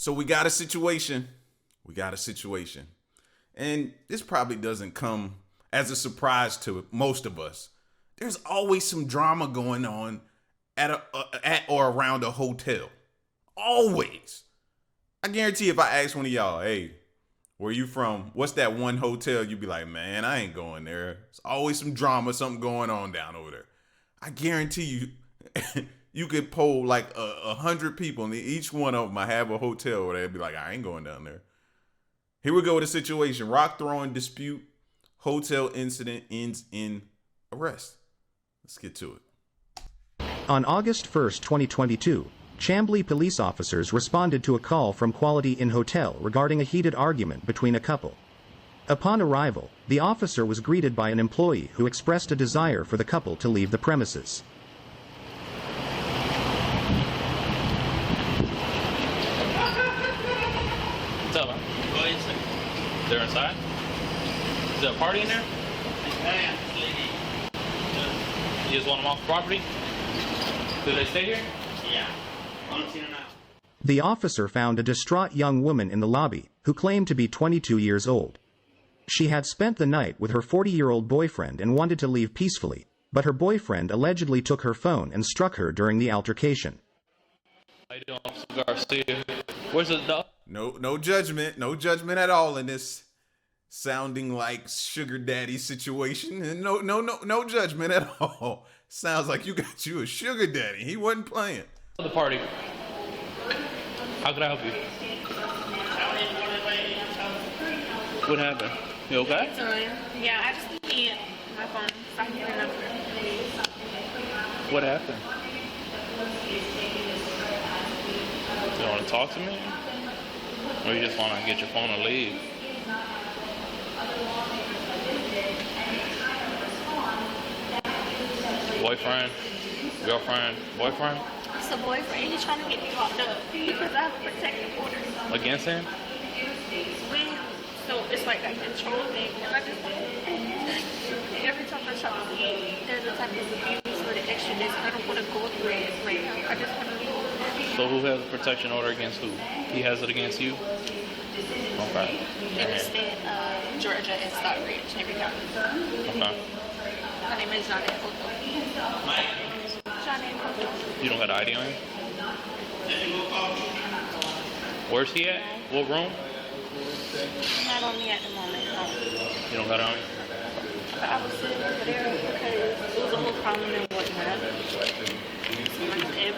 So we got a situation. We got a situation. And this probably doesn't come as a surprise to most of us. There's always some drama going on at or around a hotel. Always. I guarantee if I ask one of y'all, hey, where you from? What's that one hotel? You'd be like, man, I ain't going there. There's always some drama, something going on down over there. I guarantee you, you could poll like 100 people, and each one of them might have a hotel where they'd be like, I ain't going down there. Here we go with the situation. Rock throwing dispute. Hotel incident ends in arrest. Let's get to it. On August 1st, 2022, Chamblee police officers responded to a call from Quality Inn Hotel regarding a heated argument between a couple. Upon arrival, the officer was greeted by an employee who expressed a desire for the couple to leave the premises. What's up, man? Go inside. They're inside? Is there a party in there? You just want them off the property? Do they stay here? Yeah. The officer found a distraught young woman in the lobby who claimed to be 22 years old. She had spent the night with her 40-year-old boyfriend and wanted to leave peacefully, but her boyfriend allegedly took her phone and struck her during the altercation. How you doing, Officer Garcia? Where's the dog? No judgment. No judgment at all in this sounding like sugar daddy situation. And no judgment at all. Sounds like you got you a sugar daddy. He wasn't playing. The party. How can I help you? What happened? You okay? Yeah, I just need my phone so I can get a number. What happened? You want to talk to me? Or you just want to get your phone and leave? Boyfriend? Girlfriend? Boyfriend? It's a boyfriend. He's trying to get me locked up because I have a protective order. Against him? So it's like a control thing. And I just, every time I try to leave, there's a type of abuse or the extraness. I don't want to go through it right now. I just want to leave. So who has a protection order against who? He has it against you? Okay. In the state of Georgia and Stockbridge, every county. Okay. My name is Johnny Cotto. Johnny Cotto. You don't got an ID on him? Where's he at? What room? Not on me at the moment, no. You don't got it on you? But I was sitting over there because it was a whole problem and whatnot. So like I said,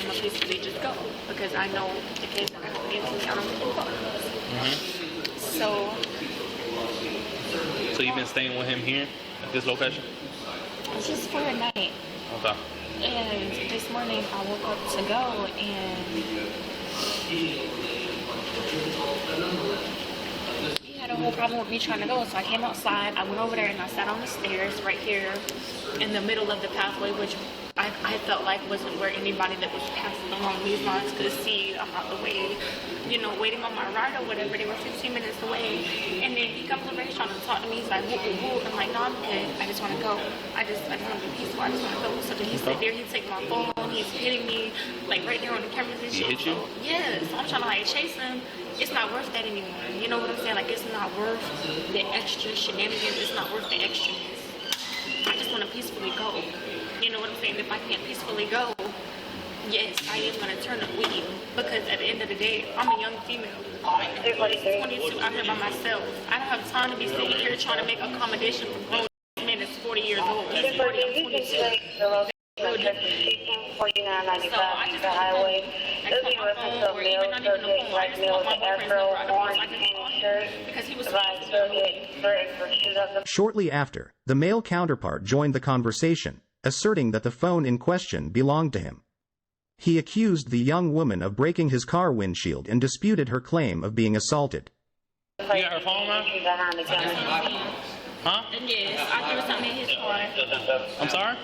I'm gonna basically just go because I know the case that I have to get to, I don't get involved. So you've been staying with him here at this location? It's just for a night. Okay. And this morning I woke up to go and he had a whole problem with me trying to go. So I came outside, I went over there and I sat on the stairs right here in the middle of the pathway, which I felt like wasn't where anybody that was passing along these lines could see. I'm out the way, waiting on my ride or whatever. They were 15 minutes away. And then he comes over, he's trying to talk to me. He's like, whoop, whoop, whoop. I'm like, no, I'm good. I just want to go. I just want to be peaceful. I just want to go. So then he sit there, he take my phone, he's hitting me, like right there on the cameras and shit. He hit you? So, yeah, so I'm trying to like chase him. It's not worth that anymore. You know what I'm saying? Like, it's not worth the extra shenanigans. It's not worth the extraness. I just want to peacefully go. You know what I'm saying? If I can't peacefully go, yes, I am going to turn up with you. Because at the end of the day, I'm a young female. I'm 22 out here by myself. I don't have time to be sitting here trying to make accommodation for grown men that's 40 years old. That's 40, I'm 22. So I just want to highway. It'll be working till meal, Soviet, like meal with Afro, orange, and shirt. Because he was Soviet, for Shortly after, the male counterpart joined the conversation, asserting that the phone in question belonged to him. He accused the young woman of breaking his car windshield and disputed her claim of being assaulted. You got her phone now? Huh? Yes, I threw something in his car. I'm sorry?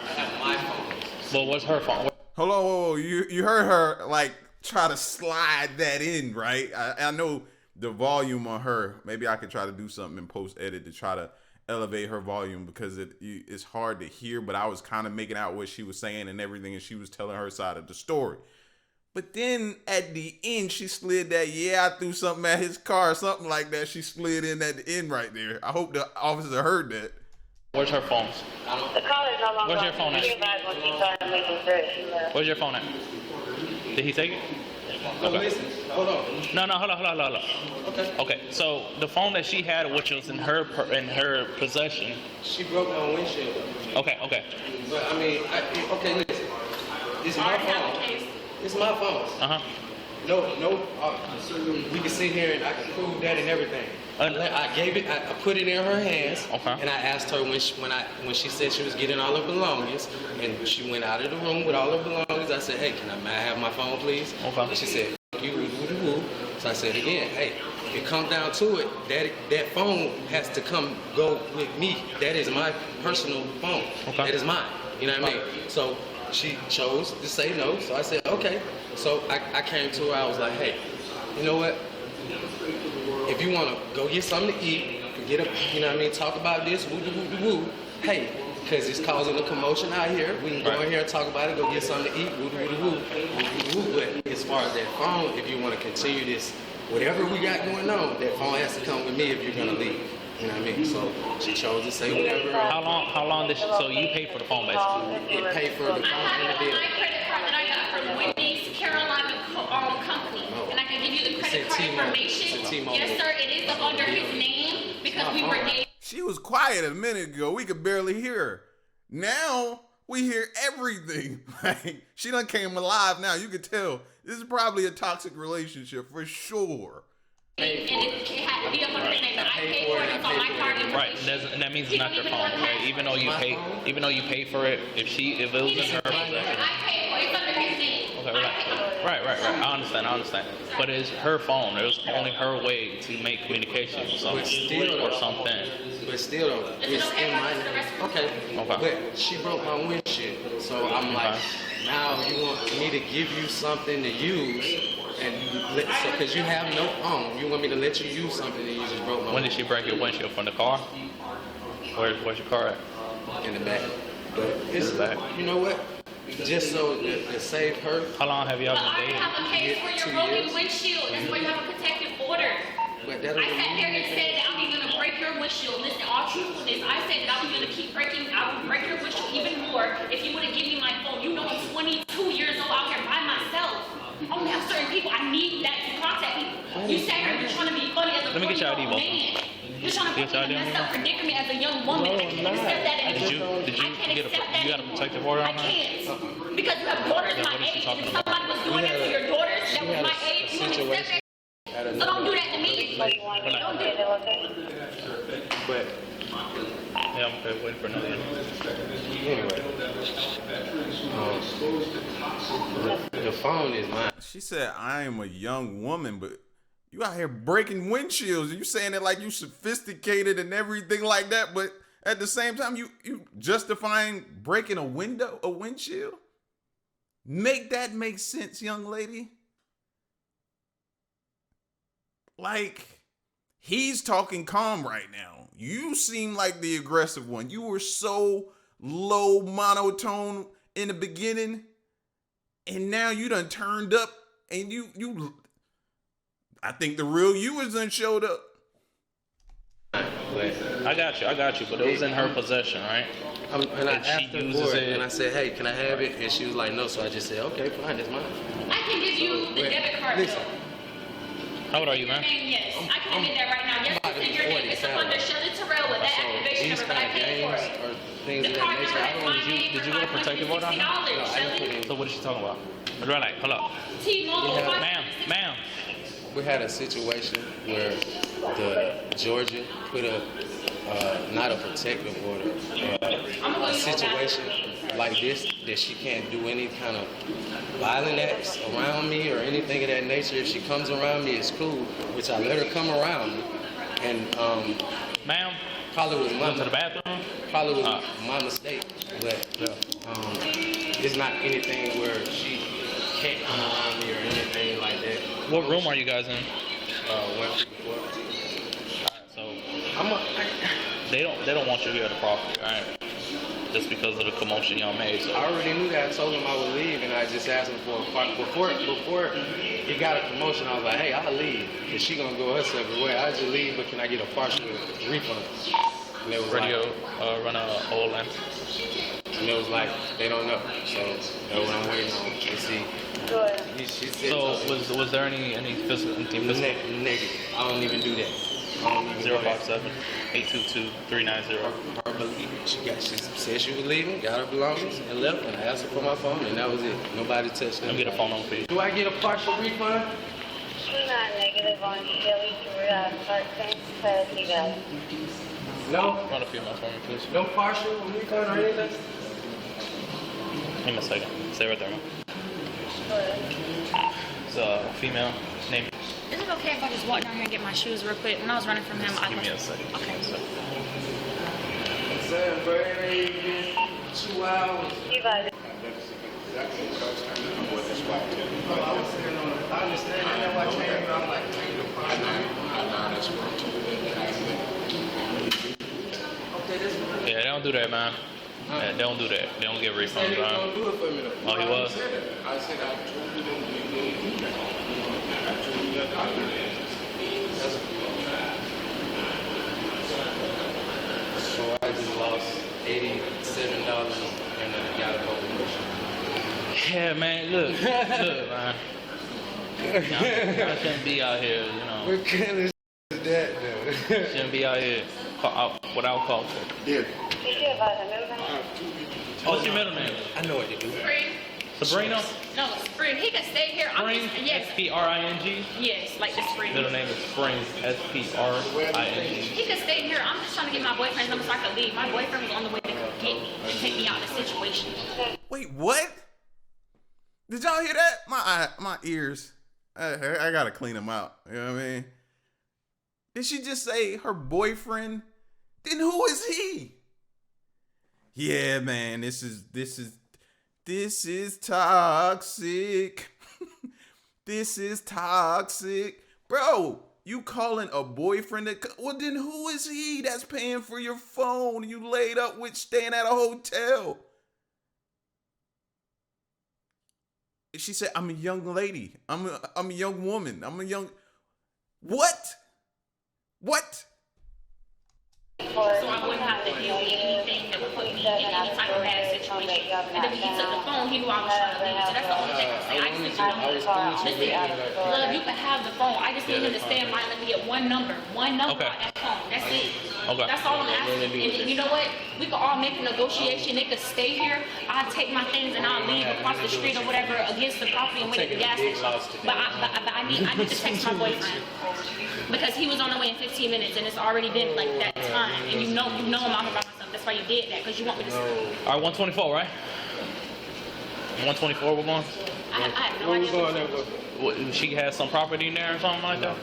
Well, what's her phone? Hold on, whoa. You heard her like try to slide that in, right? I know the volume on her. Maybe I could try to do something in post edit to try to elevate her volume because it's hard to hear, but I was kind of making out what she was saying and everything, and she was telling her side of the story. But then at the end, she slid that, I threw something at his car, something like that. She slid in at the end right there. I hope the officer heard that. Where's her phone? The call is no longer. Where's your phone at? Where's your phone at? Did he take it? Okay. Listen, hold on. No, hold on. Okay, so the phone that she had, which was in her possession. She broke my windshield. Okay. But I mean, okay, listen. It's my phone. It's my phone. No. We can sit here and I can prove that and everything. I gave it. I put it in her hands. Okay. And I asked her when she said she was getting all her belongings, and she went out of the room with all her belongings. I said, "Hey, may I have my phone, please?" Okay. And she said, "Fuck you, woo." So I said again, "Hey, if it comes down to it, that phone has to go with me. That is my personal phone. Okay. That is mine. You know what I mean?" So she chose to say no. So I said, "Okay." So I came to her. I was like, "Hey, you know what? If you want to go get something to eat, get up, you know what I mean, talk about this, woo. Hey, because it's causing a commotion out here. We can go in here and talk about it, go get something to eat, woo. But as far as that phone, if you want to continue this, whatever we got going on, that phone has to come with me if you're going to leave. You know what I mean? So she chose to say whatever. How long did she, so you paid for the phone basically? It paid for the phone and the bill. My credit card that I got from Wendy's Carolina company, and I can give you the credit card information. Yes, sir. It is under his name because we were dating. She was quiet a minute ago. We could barely hear her. Now we hear everything. Like, she done came alive now. You could tell. This is probably a toxic relationship for sure. And it had to be under his name. I paid for it. It's on my card. Right, and that means it's not your phone. Right? Even though you pay for it, if it was in her possession. I paid for it. It's under his name. Okay, right. I understand. But it's her phone. It was only her way to make communication or something. But still, though, it's in my name. Okay. But she broke my windshield. So I'm like, now you want me to give you something to use, because you have no phone. You want me to let you use something and you just broke my windshield. When did she break your windshield? From the car? Where's your car at? In the back. But it's, you know what? Just so to save her. How long have y'all been dating? I have a case for your broken windshield. That's why you have a protective order. But that I sat there and said that I'm even going to break your windshield. Listen, all truthfulness, I said that I was going to keep breaking. I would break your windshield even more if you would have given me my phone. You know I'm 22 years old out here by myself. I only have certain people I need that to contact people. You sat here, you're trying to be funny as a 40-year-old man. You're trying to put me in a messed up predicament as a young woman. I can't accept that anymore. Did you get a protective order on her? I can't. Because you have daughters my age. And if somebody was doing that to your daughters that was my age, you wouldn't accept that. So don't do that to me. Don't do that. But yeah, I'm okay, waiting for another anyway, the phone is mine. She said, I am a young woman, but you out here breaking windshields. You saying it like you sophisticated and everything like that, but at the same time, you justifying breaking a windshield? Make that make sense, young lady. Like, he's talking calm right now. You seem like the aggressive one. You were so low monotone in the beginning, and now you done turned up, and you I think the real you is done showed up. I got you, but it was in her possession, right? And I asked her for it, and I said, hey, can I have it? And she was like, no, so I just said, okay, fine, it's mine. I can give you the debit card. Listen. How old are you, man? Yes, I can get that right now. Yes, it's in your name. It's up under Shirley Terrell with that activation number, but I paid for it. Things The of card that number nature. is my name. Did you get a protective order on her? $60, So what is she talking about? Right, hold up. T-Mobile. Ma'am. We had a situation where the Georgia put up not a protective order, a situation like this that she can't do any kind of violent acts around me or anything of that nature. If she comes around me, it's cool, which I let her come around me. And Ma'am, probably was went to the bathroom. Probably was my mistake, but it's not anything where she can't come around me or anything like that. What room are you guys in? 154. So they don't want you here at the property, all right? just because of the commotion y'all made. So. I already knew that. I told him I would leave, and I just asked him for a part. Before he got a commotion, I was like, hey, I'll leave. If she gonna go her separate way, I'll just leave, but can I get a partial refund? And it was Radio run a whole length. And it was like, they don't know. So that's what I'm waiting on to see. She said So was there any physical? Negative. I don't even do that. 057-822-390. She said she was leaving, got her belongings, and left, and I asked her for my phone, and that was it. Nobody touched it. Let me get a phone number for you. Do I get a partial refund? We're not negative on daily part things because he does. No? Run a few minutes for me, please. No partial refund or anything? Give me a second. Stay right there, man. It's a female. Name. Is it okay if I just walk down here and get my shoes real quick? When I was running from him, Give me a second. Okay. I'm saying, bro, it ain't been 2 hours. He does. I understand. I know I came, I'm like, okay, this is Yeah, they don't do that, man. Yeah, they don't do that. They don't get refunds, He was man. gonna do it for me though. Oh, he was? I said I told you that you didn't do that. I told you that I did that. So I just lost $87 and then I got a couple of Yeah, man. Look, man. I shouldn't be out here, you know. What kind of is that though? Shouldn't be out here without culture. Yeah. Did you advise him? What's your middle name? I know what to do. Spring? Sabrina? No, Spring. He can stay here. Spring? Yes. S-P-R-I-N-G? Yes, like the Spring. Middle name is Spring. S-P-R-I-N-G. He could stay here. I'm just trying to get my boyfriend's number so I can leave. My boyfriend was on the way to get me and take me out of the situation. Wait, what? Did y'all hear that? My ears. I gotta clean them out. You know what I mean? Did she just say her boyfriend? Then who is he? Yeah, man, this is toxic. This is toxic. Bro, you calling a boyfriend well then who is he that's paying for your phone you laid up with staying at a hotel? She said, I'm a young lady. I'm a young woman. I'm a young... What? So I wouldn't have to deal with anything that would put me in any type of bad situation. And then when he took the phone, he knew I was trying to leave. So that's the only thing I can say. I just need you to know. Listen, love, you can have the phone. I just need him to stand by and let me get one number on that phone. That's it. Okay. That's all I'm asking. And you know what? We could all make a negotiation. They could stay here. I'll take my things and I'll leave across the street or whatever against the property and wait at the gas station. But I need to text my boyfriend. Because he was on the way in 15 minutes and it's already been like that time. And you know I'm out here by myself. That's why you did that, because you want me to stay. All right, 124, right? 124 we're going? I have no Where we idea. going there? What, she has some property in there or something like that?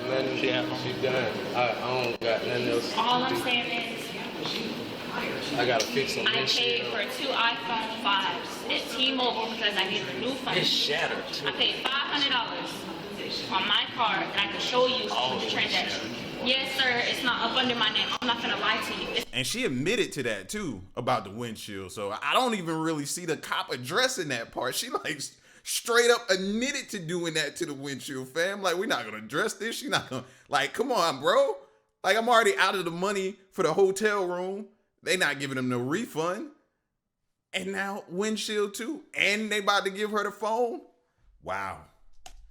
Nothing. She had She done. I don't got nothing else. All I'm saying is, I gotta fix some I paid windshield. for 2 iPhone 5s at T-Mobile because I needed a new phone. It's shattered. I paid $500 on my card that I can show you the transaction. Yes, sir, it's not up under my name. I'm not gonna lie to you. And she admitted to that too about the windshield. So I don't even really see the cop addressing that part. She like straight up admitted to doing that to the windshield, fam. Like, we're not gonna address this. She not gonna, like, come on, bro. Like, I'm already out of the money for the hotel room. They not giving them no refund. And now windshield too. And they about to give her the phone. Wow.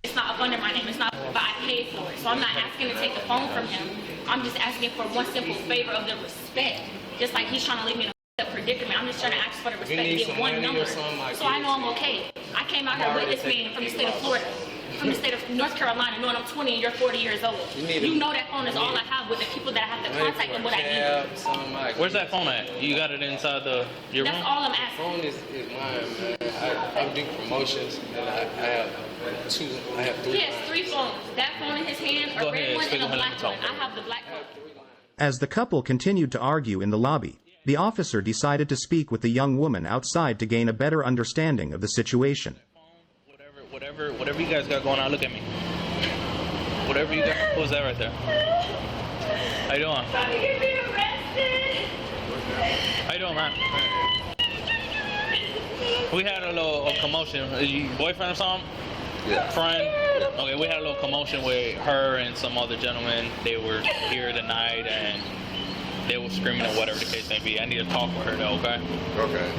It's not up under my name. It's not, but I paid for it. So I'm not asking to take the phone from him. I'm just asking for one simple favor of the respect. Just like he's trying to leave me in a predicament. I'm just trying to ask for the respect to get one number. So I know I'm okay. I came out here with this man from the state of Florida, from the state of North Carolina, knowing I'm 20 and you're 40 years old. You know that phone is all I have with the people that I have to contact and what I need. Where's that phone at? You got it inside your room? That's all I'm asking. Phone is mine, man. I do promotions and I have three. He has 3 phones. That phone in his hand, a red one, and a black one. I have the black phone. As the couple continued to argue in the lobby, the officer decided to speak with the young woman outside to gain a better understanding of the situation. Whatever you guys got going on, look at me. Whatever you got, what was that right there? How you doing? Trying to get me arrested. How you doing, man? We had a little commotion. Is you boyfriend or something? Yeah. Friend? Okay, we had a little commotion with her and some other gentlemen. They were here tonight and they were screaming or whatever the case may be. I need to talk with her though, okay? Okay.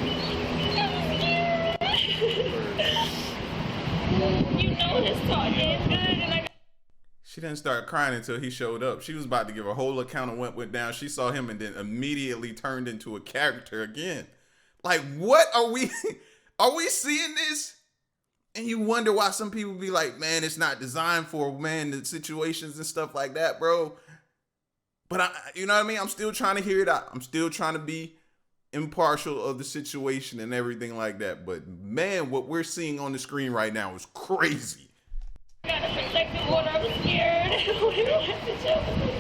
You know this talk is good, and She didn't start crying until he showed up. She was about to give a whole account of what went down. She saw him and then immediately turned into a character again. Like, what are we seeing this? And you wonder why some people be like, man, it's not designed for, man, the situations and stuff like that, bro. But you know what I mean? I'm still trying to hear it out. I'm still trying to be impartial of the situation and everything like that. But man, what we're seeing on the screen right now is crazy. I got a protective order. I was scared. I have to tell him.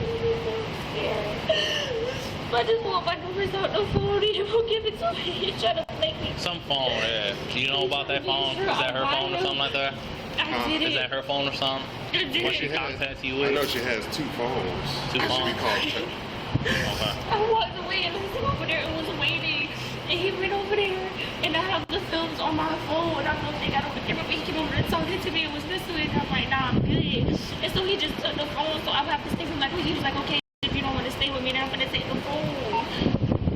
I just want my numbers out the phone. He won't give it to me. He's trying to make me. Some phone, yeah. Do you know about that phone? Is that her phone or something like that? I did it. Is that her phone or something? I did What she it. contacts you I know with? she has 2 phones. Two It should be phones? called Okay. I walked away and I was over there and was waiting. And he went over there and I have the films on my phone. And I don't think I don't remember, but he came over and talking to me and was listening. And I'm like, nah, I'm good. And so he just took the phone. So I would have to think, like, well, he was like, okay, if you don't want to stay with me, then I'm going to take the phone.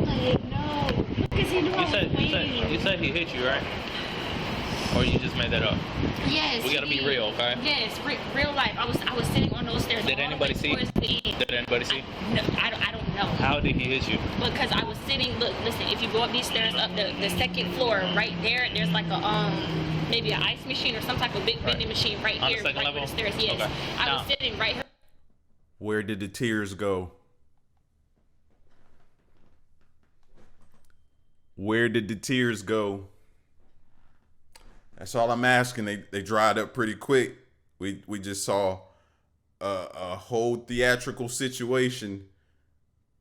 Like, no. Because he knew I was waiting. You said he hit you, right? Or you just made that up? Yes. We gotta be real, okay? Yes, real life. I was sitting on those stairs. Did anybody see? Did anybody see? No, I don't know. How did he hit you? Because I was sitting. Look, listen. If you go up these stairs, up the second floor, right there, there's like a maybe an ice machine or some type of big vending machine right On the here, second right level? where the stairs. Yes. Okay. I Now- was sitting right here. Where did the tears go? Where did the tears go? That's all I'm asking. They dried up pretty quick. We just saw a whole theatrical situation,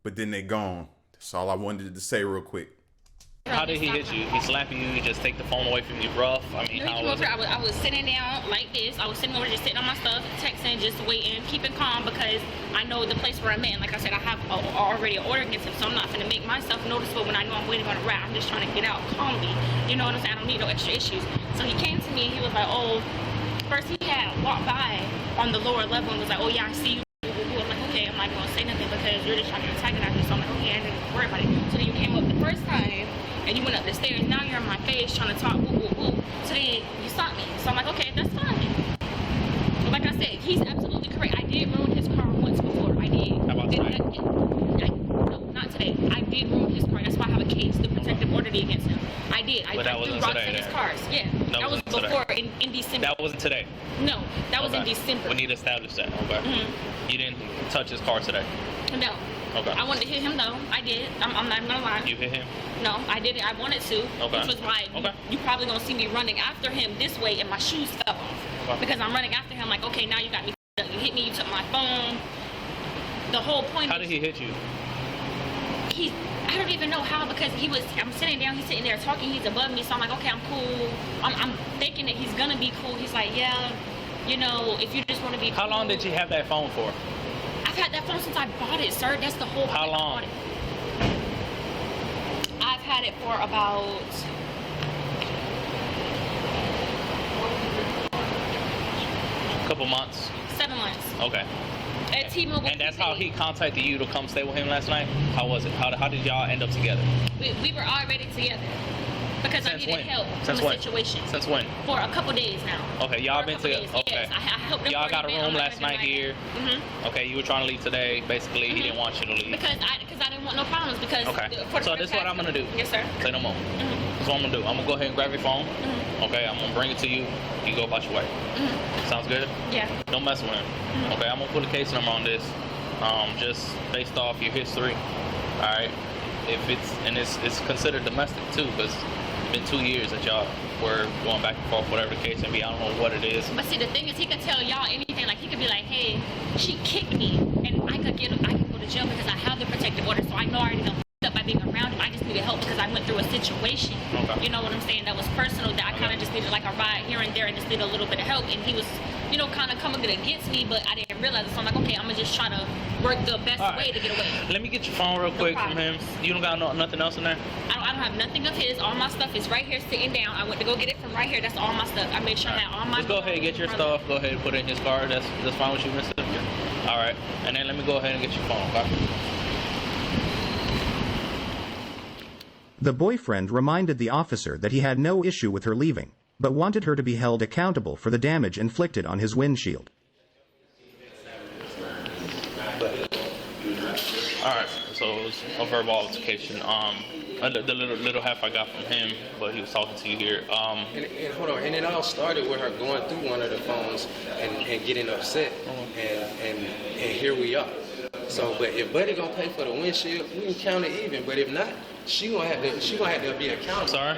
but then they gone. That's all I wanted to say real quick. How did he hit you? He slapping you? He just take the phone away from you rough? I mean, No, how he came was over. it? I was sitting down like this. I was sitting over just sitting on my stuff, texting, just waiting, keeping calm because I know the place where I'm at. Like I said, I have already an order against him, so I'm not going to make myself noticeable when I know I'm waiting on a rap. I'm just trying to get out calmly. You know what I'm saying? I don't need no extra issues. So he came to me and he was like, oh, first he had walked by on the lower level and was like, oh yeah, I see you. I'm like, okay, I'm not going to say nothing because you're just trying to antagonize me. So I'm like, okay, I didn't worry about it. So then you came up the first time and you went up the stairs. Now you're in my face trying to talk, woo, woo, woo. So then you stopped me. So I'm like, okay, that's fine. But like I said, he's absolutely correct. I did ruin his car once before. I did. How about today? No, not today. I did ruin his car. That's why I have a case, the protective order against him. I did. I But that threw wasn't rocks today, in his then. cars. Yeah. That was wasn't today. before in December. That wasn't today. No, that was in Okay. December. We need to establish that, okay? Mm-hmm. You didn't touch his car today. No. Okay. I wanted to hit him though. I did. I'm not gonna lie. You hit him? No, I did it. I wanted to. Okay. Which was why Okay. you probably gonna see me running after him this way and my shoes fell off. Okay. Because I'm running after him like, okay, now you got me f***ed up. You hit me, you took my phone. The whole point How did he hit you? I don't even know how because I'm sitting down, he's sitting there talking, he's above me, so I'm like, okay, I'm cool. I'm thinking that he's gonna be cool. He's like, yeah, you know, if you just wanna be cool. How long did you have that phone for? I've had that phone since I bought it, sir. That's the whole How point I long? bought it. I've had it for about A couple months? 7 months. Okay. At T-Mobile. And that's how he contacted you to come stay with him last night? How was it? How did y'all end up together? We were already together because I Since needed when? help Since from when? a situation. Since when? For a couple days now. Okay, y'all For a been couple together. days, Okay. Yes. I helped them. Y'all got a room last night here. Mm-hmm. Okay, you were trying to leave today. Basically, he didn't want you to leave. Because I didn't want no problems. Because Okay. So this is what I'm gonna do. Yes, sir. Say no more. Mm-hmm. This is what I'm gonna do. I'm gonna go ahead and grab your phone. Mm-hmm. Okay, I'm gonna bring it to you. You go about your way. Mm-hmm. Sounds good? Yeah. Don't mess with him. Mm-hmm. Okay, I'm gonna put a case number on this. Just based off your history. All right. If it's considered domestic too, because it's been 2 years that y'all were going back and forth, whatever the case may be. I don't know what it is. But see, the thing is, he could tell y'all anything. Like he could be like, "Hey, she kicked me," and I could go to jail because I have the protective order. So I know I already done f***ed up by being around him. I just needed help because I went through a situation. Okay. You know what I'm saying? That was personal. That I kind of just needed like a ride here and there, and just needed a little bit of help. And he was you know, kind of coming against me, but I didn't realize it. So I'm like, okay, I'm gonna just try to work the best way to get away. Let me get your phone real quick from him. You don't got nothing else in there? I don't have nothing of his. All my stuff is right here sitting down. I went to go get it from right here. That's all my stuff. I made sure I had all my Just go ahead and get your stuff. Go ahead and put it in his car. That's fine with you, mister? All right. And then let me go ahead and get your phone, okay? The boyfriend reminded the officer that he had no issue with her leaving, but wanted her to be held accountable for the damage inflicted on his windshield. All right, so it was a verbal altercation. The little half I got from him, but he was talking to you here. And hold on, and it all started with her going through one of the phones and getting upset, and here we are. So, but if Buddy gonna pay for the windshield, we can count it even. But if not, she gonna have to be accountable. Sorry.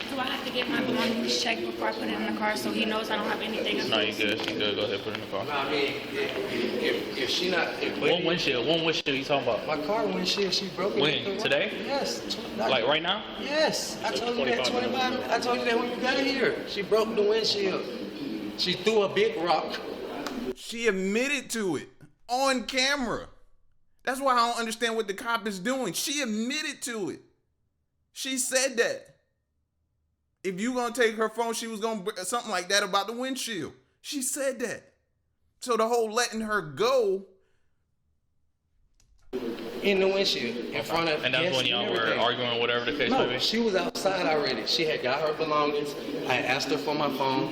Do I have to get my belongings checked before I put it in the car so he knows I don't have anything? No, you good. You good. Go ahead, put it in the car. No, I mean, if she not, if Buddy, One windshield you talking about? my car windshield, she broke it. When? Today? Yes. Like right now? Yes, I told you that 25. I told you that when you got here. She broke the windshield. She threw a big rock. She admitted to it on camera. That's why I don't understand what the cop is doing. She admitted to it. She said that. If you gonna take her phone, she was gonna something like that about the windshield. She said that. So the whole letting her go in the windshield in front of. And that's when y'all were arguing, whatever the case may be. She was outside already. She had got her belongings. I asked her for my phone.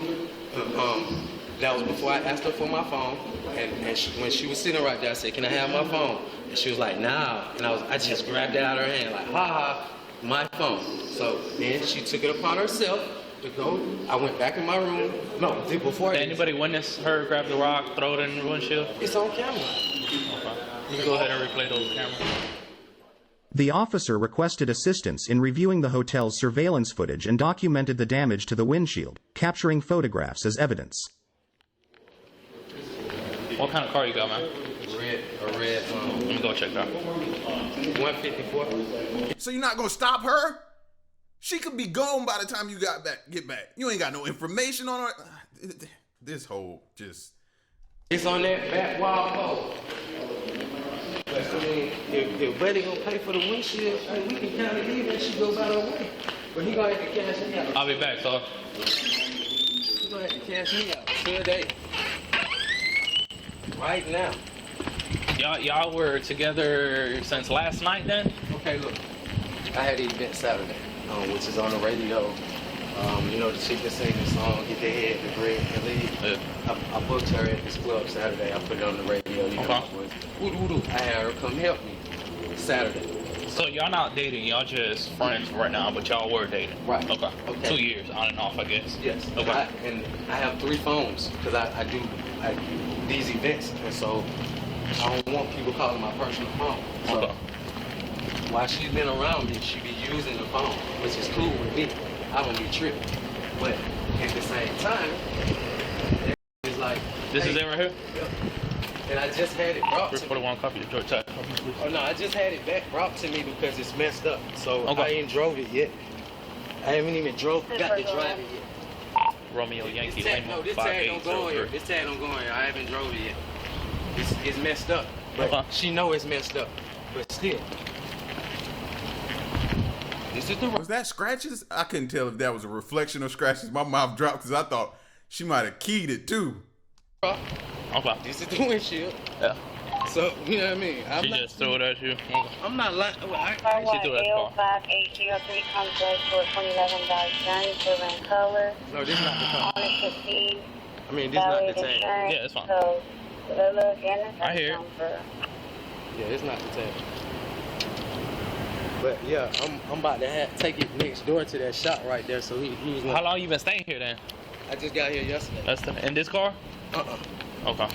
That was before I asked her for my phone. And when she was sitting right there, I said, "Can I have my phone?" And she was like, "Nah." And I just grabbed it out of her hand, like, "Ha ha, my phone." So then she took it upon herself to go. I went back in my room. No, before. Did anybody witness her grab the rock, throw it in the windshield? It's on camera. Okay. You can go ahead and replay those cameras. The officer requested assistance in reviewing the hotel's surveillance footage and documented the damage to the windshield, capturing photographs as evidence. What kind of car you got, man? A red. Let me go check that. 154. So you're not gonna stop her? She could be gone by the time you get back. You ain't got no information on her. This whole just. It's on that back wall pole. I mean, if Buddy gonna pay for the windshield, we can count it even. She goes out her way. But he gonna have to cash me out. I'll be back, so. He gonna have to cash me out today. Right now. Y'all were together since last night then? Okay, look. I had an event Saturday, which is on the radio. You know, the chick that sing the song, Get Their Head, The Bread, and Leave. Yeah. I booked her at this club Saturday. I put it on the radio. You know, I had her come help me Saturday. So y'all not dating, y'all just friends right now, but y'all were dating. Right. Okay. Okay. 2 years on and off, I guess. Yes. Okay. And I have 3 phones because I do these events, and so I don't want people calling my personal phone. So Okay. while she's been around me, she be using the phone, which is cool with me. I don't be tripping. But at the same time, it's like This hey, is it right here? Yep. And I just had it brought to me. 41 copy of George Tech. Oh no, I just had it back brought to me because it's messed up. So Okay. I ain't drove it yet. I haven't even got to drive it yet. Romeo Yankee This tag, Lima no, this tag don't go in here. 5803. This tag don't go in here. I haven't drove it yet. It's messed up. But Okay. she know it's messed up. But still. This is the Was that scratches? I couldn't tell if that was a reflection of scratches. My mouth dropped because I thought she might have keyed it too. Okay. This is the windshield. Yeah. So, you know what I mean? She just threw it at you. Okay. I'm not lying. Car She threw that car. 5803 complex for 2011 Dodge Journey, silver in color. No, this is not the car. On it to see. I mean, this is not the tank. Yeah, it's fine. So, look, and I hear it. Yeah, it's not the tank. But yeah, I'm about to take it next door to that shop right there. So he was. How long you been staying here then? I just got here yesterday. In this car? Okay.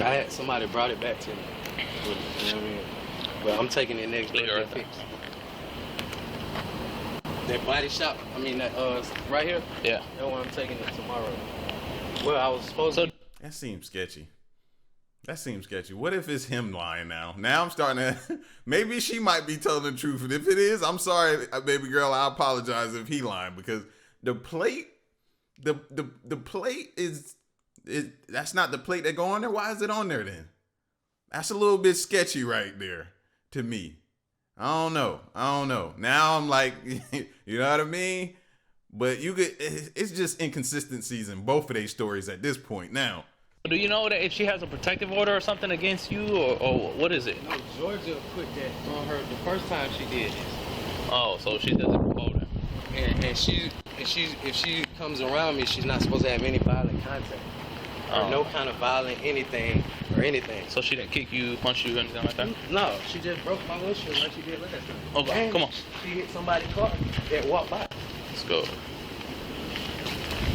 I had somebody brought it back to me. You know what I mean? But I'm taking it next door to get fixed. That body shop, I mean that right here. Yeah. That's where I'm taking it tomorrow. Well, I was supposed to. That seems sketchy. That seems sketchy. What if it's him lying now? Now I'm starting to. Maybe she might be telling the truth, and if it is, I'm sorry, baby girl. I apologize if he lying because the plate the plate that's not the plate that go on there. Why is it on there then? That's a little bit sketchy right there to me. I don't know. Now I'm like, you know what I mean? But it's just inconsistencies in both of their stories at this point now. Do you know that if she has a protective order or something against you, or what is it? No, Georgia put that on her the first time she did this. Oh, so she doesn't report it. And if she comes around me, she's not supposed to have any violent contact. Or no kind of violent anything or anything. So she didn't kick you, punch you, anything like that? No, she just broke my windshield like she did last time. Okay, And come on. She hit somebody's car that walked by. Let's go.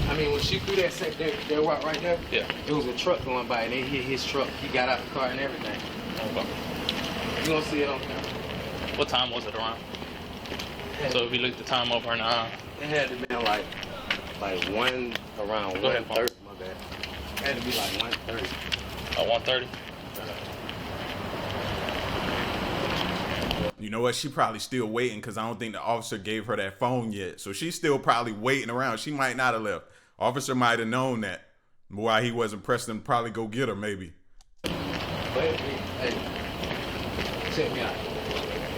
I mean, when she threw that walk right there, Yeah. it was a truck going by and it hit his truck. He got out the car and everything. Okay. You gonna see it on camera. What time was it around? So if you look at the time up right now. It had to be like around Go ahead, 1:30. My bad. It had to be like 1:30. 1:30? You know what? She probably still waiting because I don't think the officer gave her that phone yet. So she's still probably waiting around. She might not have left. Officer might have known that. Why he wasn't pressing to probably go get her, maybe. But hey, check me out.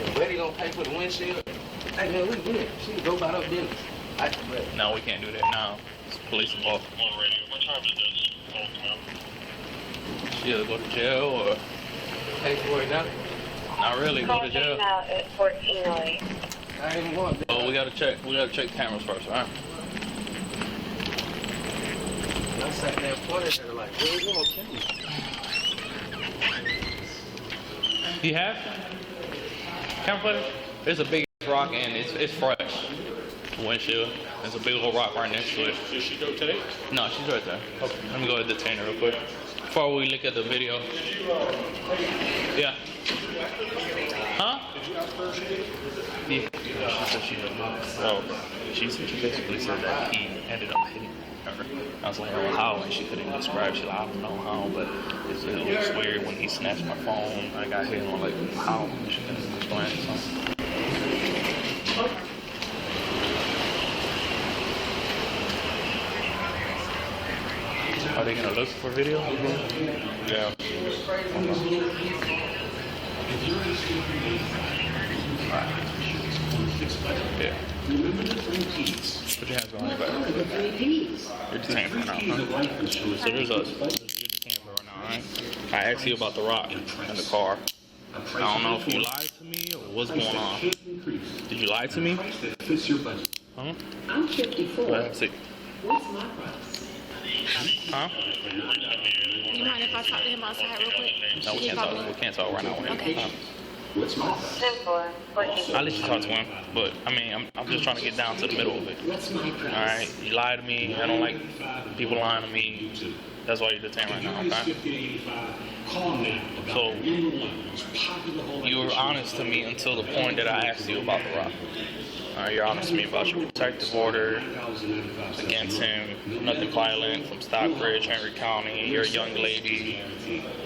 If Buddy gonna pay for the windshield, hey man, we good. She can go about her business. No, we can't do that now. It's police involved. What time is this? She either go to jail or Pay for it now. not really go to jail. out at 1408. I ain't want that. Oh, we gotta check cameras first, all right? And I sat there and pointed at her like, dude, you gonna kill me. You have camera footage? There's a big rock and it's fresh. Windshield. There's a big old rock right next to it. Did she go today? No, she's right there. Okay. Let me go ahead and detain her real quick. Before we look at the video. Yeah. Huh? Yeah. She said she didn't know. So she basically said that he ended up hitting her. I was like, oh, how? And she couldn't describe. She's like, I don't know how, but it was weird when he snatched my phone. I got hit and I'm like, how? And she couldn't explain it. So. Are they gonna look for video? Yeah. Yeah. Put your hands behind your back. You're detained for now, huh? So there's us. You're detained for now, alright? I asked you about the rock in the car. I don't know if you lied to me or what's going on. Did you lie to me? Huh? I'm 54. Let's see. What's my price? Huh? You mind if I talk to him outside real quick? No, we can't talk. We can't talk right now. Okay. What's my price? 10-4, I'll let you talk to him, but I mean, I'm just trying to get down to the middle of it. What's my price? All right, you lied to me. I don't like people lying to me. That's why you're detained right now, okay? So you were honest to me until the point that I asked you about the rock. All right, you're honest to me about your protective order against him. Nothing violent from Stockbridge, Henry County. You're a young lady.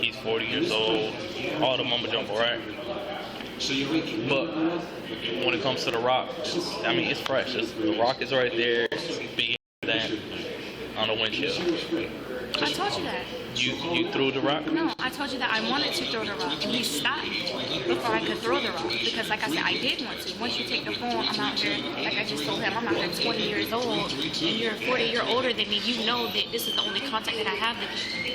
He's 40 years old. All the mumbo jumbo, right? But when it comes to the rock, I mean, it's fresh. The rock is right there. It's big than on the windshield. I told you that. You threw the rock? No, I told you that I wanted to throw the rock, and he stopped before I could throw the rock. Because, like I said, I did want to. Once you take the phone, I'm out here, like I just told him, I'm out here 20 years old, and you're 40 years older than me. You know that this is the only contact that I have with you.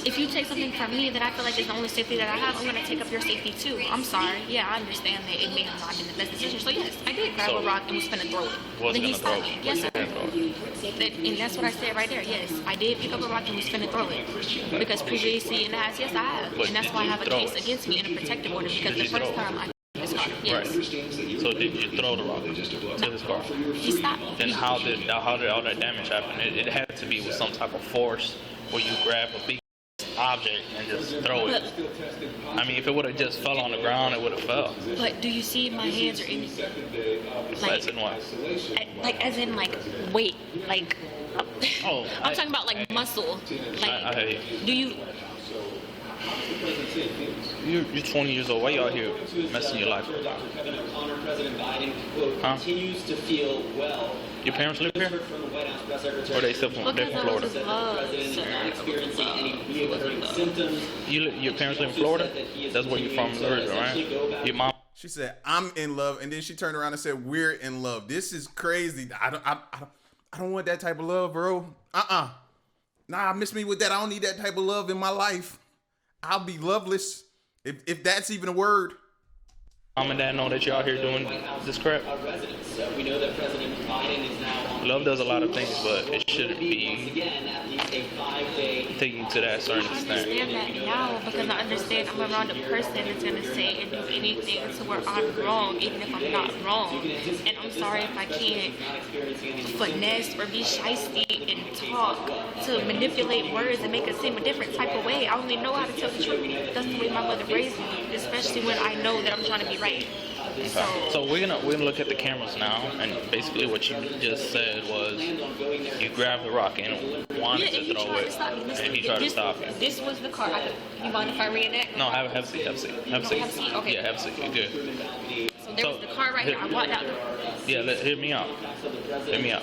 If you take something from me that I feel like is the only safety that I have, I'm going to take up your safety too. I'm sorry. Yeah, I understand that it may have not been the best decision. So, yes, I did grab a rock and was finna throw it. Wasn't Then he gonna throw stopped it. me. Yes, sir. Wasn't gonna throw it. And that's what I said right there. Yes, I did pick up a rock and was finna throw it. Because previously in the past, yes, I have. But And that's why I have a throw case it? against me in a protective order. Because the first time I his car. Yes. Right. So did you throw the rock to his car? He stopped me. Then how did all that damage happen? It had to be with some type of force where you grab a big object and just throw it. I mean, if it would have just fell on the ground, it would have fell. But do you see my hands or anything? That's in what? Like as in like weight, like. Oh, I'm talking about like muscle. Like, I hear you. do you? You're 20 years old. Why you out here messing your life up? President Connor, President Biden, quote, Huh? continues to feel well. Your parents live here? Or they still from, they're from Florida? Your parents live in Florida? That's where you're from, right? Your mom? She said, "I'm in love," and then she turned around and said, "We're in love." This is crazy. I don't want that type of love, bro. Nah, miss me with that. I don't need that type of love in my life. I'll be loveless if that's even a word. Mom and dad know that you're out here doing this crap. Love does a lot of things, but it shouldn't be taking you to that certain I extent. understand that now because I understand I'm around a person that's going to say and do anything to where I'm wrong, even if I'm not wrong. And I'm sorry if I can't finesse or be shiesty and talk to manipulate words and make it seem a different type of way. I only know how to tell the truth. That's the way my mother raised me, especially when I know that I'm trying to be right. So we're gonna look at the cameras now, and basically what you just said was you grabbed the rock and wanted to throw it, and he tried to stop you. This was the car. You mind if I reenact? No, have a seat. Have a seat. Okay. Yeah, have a seat. You're good. So there was the car right here. I walked out. Yeah, hear me out. Hear me out.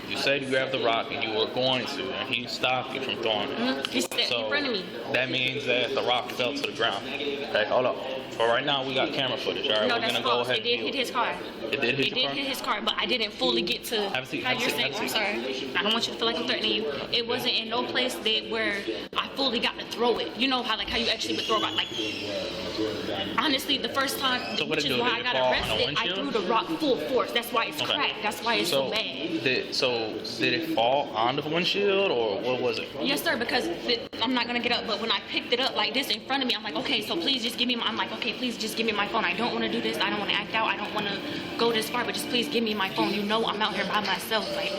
You said you grabbed the rock and you were going to, and he stopped you from throwing it. He stepped in front of me. That means that the rock fell to the ground. Okay, hold up. For right now, we got camera footage. All right, No, we're that's gonna go false. ahead. It did hit his car. It did hit your car? It did hit his car, but I didn't fully get to Have a seat, how have a you're seat, saying. have a I'm seat. sorry. I don't want you to feel like I'm threatening you. It wasn't in no place that where I fully got to throw it. You know how you actually would throw a rock. Like honestly, the first time, So what which it is do? why Did I it got fall on the arrested, I windshield? threw the rock full force. That's why it's Okay. cracked. That's why it's so bad. Did it fall on the windshield or what was it? Yes, sir, because I'm not going to get up, but when I picked it up like this in front of me, I'm like, okay, so please just give me I'm like, okay, please just give me my phone. I don't want to do this. I don't want to act out. I don't want to go this far, but just please give me my phone. You know I'm out here by myself. Like,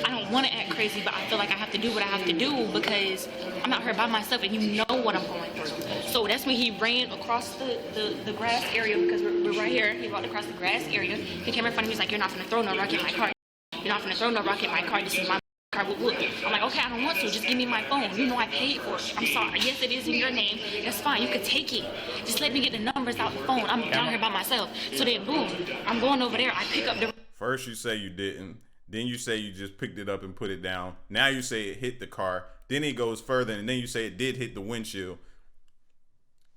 I don't want to act crazy, but I feel like I have to do what I have to do because I'm out here by myself and you know what I'm going through. So that's when he ran across the grass area because we're right here. He walked across the grass area. He came in front of me. He's like, you're not going to throw no rock in my car. You're not going to throw no rock in my car. This is my car. I'm like, okay, I don't want to. Just give me my phone. You know I paid for it. I'm sorry. Yes, it is in your name. That's fine. You could take it. Just let me get the numbers out the phone. I'm down here by myself. So then, boom, I'm going over there. I pick up the... First you say you didn't. Then you say you just picked it up and put it down. Now you say it hit the car. Then it goes further, and then you say it did hit the windshield.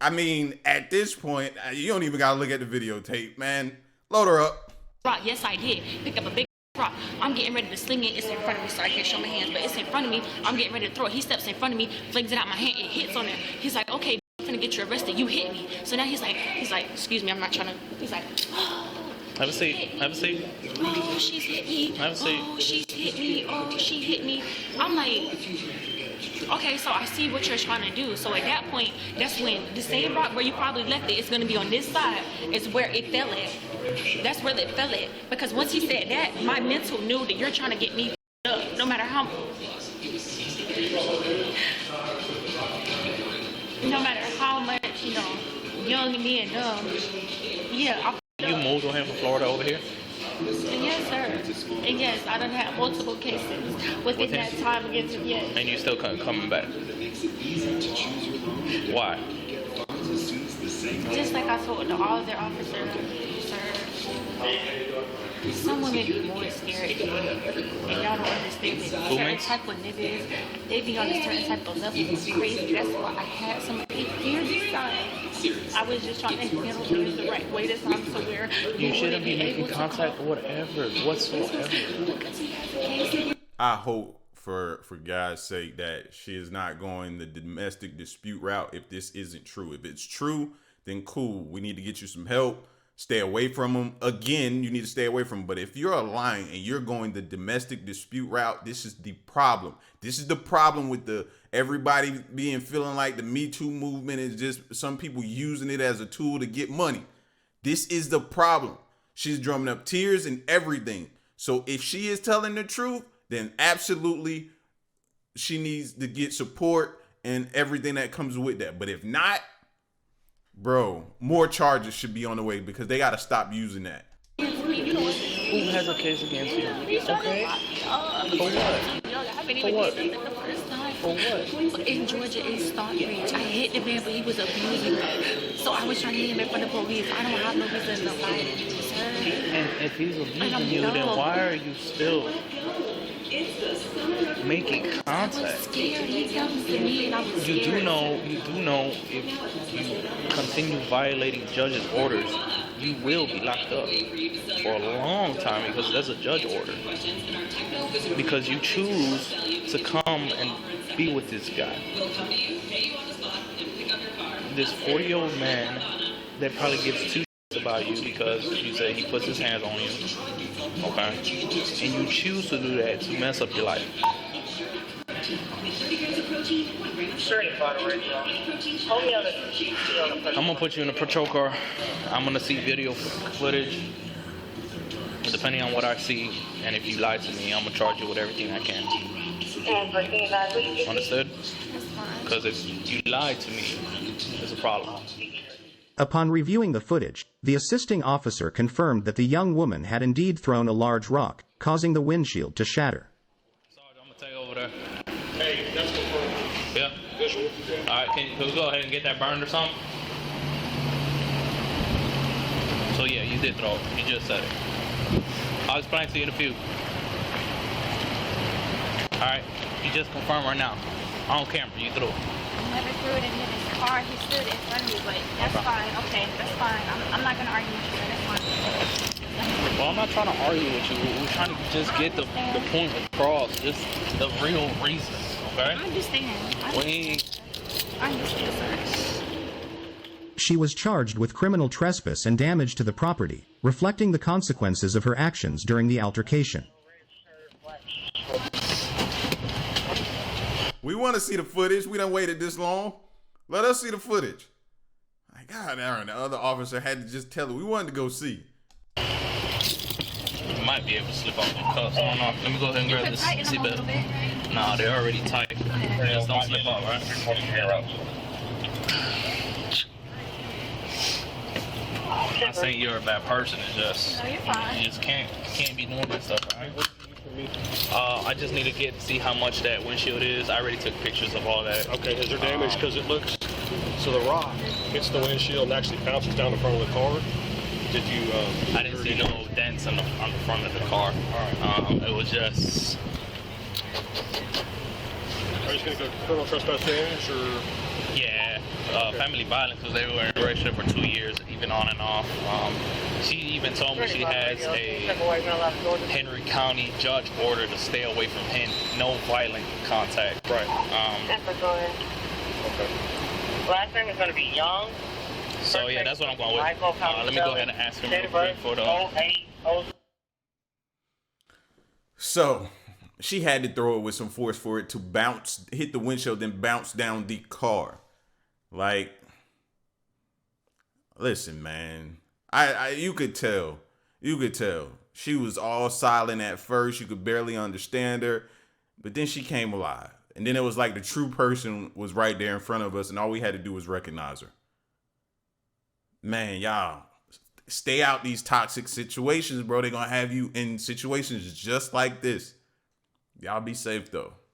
I mean, at this point, you don't even gotta look at the videotape, man. Load her up. rock. Yes, I did. Pick up a big rock. I'm getting ready to sling it. It's in front of me, so I can't show my hands, but it's in front of me. I'm getting ready to throw it. He steps in front of me, flings it out my hand. It hits on there. He's like, okay, I'm gonna get you arrested. You hit me. So now he's like, excuse me, I'm not trying to. He's like, Have a seat. Have a seat. oh, she's hit me. Have a seat. Oh, she's hit me. Oh, she hit me. I'm like, okay, so I see what you're trying to do. So at that point, that's when the same rock where you probably left it is going to be on this side is where it fell at. That's where it fell at. Because once he said that, my mental knew that you're trying to get me up. No matter how much, young and me and dumb. Yeah, You moved with him from Florida over here? Yes, sir. And yes, I done had multiple cases within that time against him, yes. And you still coming back? Why? Just like I told all their officers, sir, some women be more scared than me. And y'all don't understand it. Certain type of niggas, they be on a certain type of level. It's crazy. That's why I had some fears inside. I was just trying to handle things the right way this time so where You shouldn't be making contact or whatever, whatsoever. I hope for God's sake that she is not going the domestic dispute route if this isn't true. If it's true, then cool. We need to get you some help. Stay away from them. Again, you need to stay away from them. But if you're lying and you're going the domestic dispute route, this is the problem. This is the problem with everybody feeling like the Me Too movement is just some people using it as a tool to get money. This is the problem. She's drumming up tears and everything. So if she is telling the truth, then absolutely she needs to get support and everything that comes with that. But if not, bro, more charges should be on the way because they got to stop using that. Who has a case against you? Okay. For what? For what? For what? In Georgia, it's Stockbridge. I hit the man, but he was abusing me. So I was trying to get him in front of the police. I don't have no reason to lie, sir. And if he's I'm abusing you, then dumb. why are you still making I was contact? scared. He comes to me, and I was You scared. do know if you continue violating judge's orders, you will be locked up for a long time because that's a judge order. Because you choose to come and be with this guy. This 40-year-old man that probably gives two shits about you because you say he puts his hands on you. Okay? And you choose to do that to mess up your life. I'm gonna put you in a patrol car. I'm gonna see video footage. Depending on what I see, and if you lie to me, I'm gonna charge you with everything I can. Understood? Because if you lied to me, there's a problem. Upon reviewing the footage, the assisting officer confirmed that the young woman had indeed thrown a large rock, causing the windshield to shatter. Sarge, I'm gonna take over there. Hey, that's confirmed. Yeah. Visual. All right, can we go ahead and get that burned or something? So yeah, you did throw it. You just said it. I'll explain to you in a few. All right, you just confirm right now. On camera, you threw it. I never threw it in his car. He stood in front of me, but that's fine. Okay, that's fine. I'm not gonna argue with you. That's fine. Well, I'm not trying to argue with you. We're trying to just get the point across, just the real reason, okay? I understand. I understand, sir. She was charged with criminal trespass and damage to the property, reflecting the consequences of her actions during the altercation. We want to see the footage. We done waited this long. Let us see the footage. My God, Aaron, the other officer had to just tell her. We wanted to go see. You might be able to slip off the cuffs. I don't know. Let me go ahead and grab this Tighten them a little bit, seatbelt. right? Nah, they're already tight. Just don't slip off, right? I'm not saying you're a bad person. It's just No, you're fine. you just can't be doing that stuff, right? I just need to see how much that windshield is. I already took pictures of all that. Okay, is there damage? Because it looks, so the rock hits the windshield and actually bounces down the front of the car. Did you? I didn't see no dents on the front of the car. It was just. Are you just gonna go criminal trespass damage or? Yeah, family violence because they were in a relationship for 2 years, even on and off. She even told me she has a Henry County judge order to stay away from him, no violent contact. Right. Um, Okay. Last name is going to be Young. so yeah, that's what I'm going with. Let me go ahead and ask him real quick for the. So she had to throw it with some force for it to bounce, hit the windshield, then bounce down the car. Like, listen, man. You could tell. She was all silent at first. You could barely understand her. But then she came alive. And then it was like the true person was right there in front of us, and all we had to do was recognize her. Man, y'all, stay out these toxic situations, bro. They're going to have you in situations just like this. Y'all be safe, though.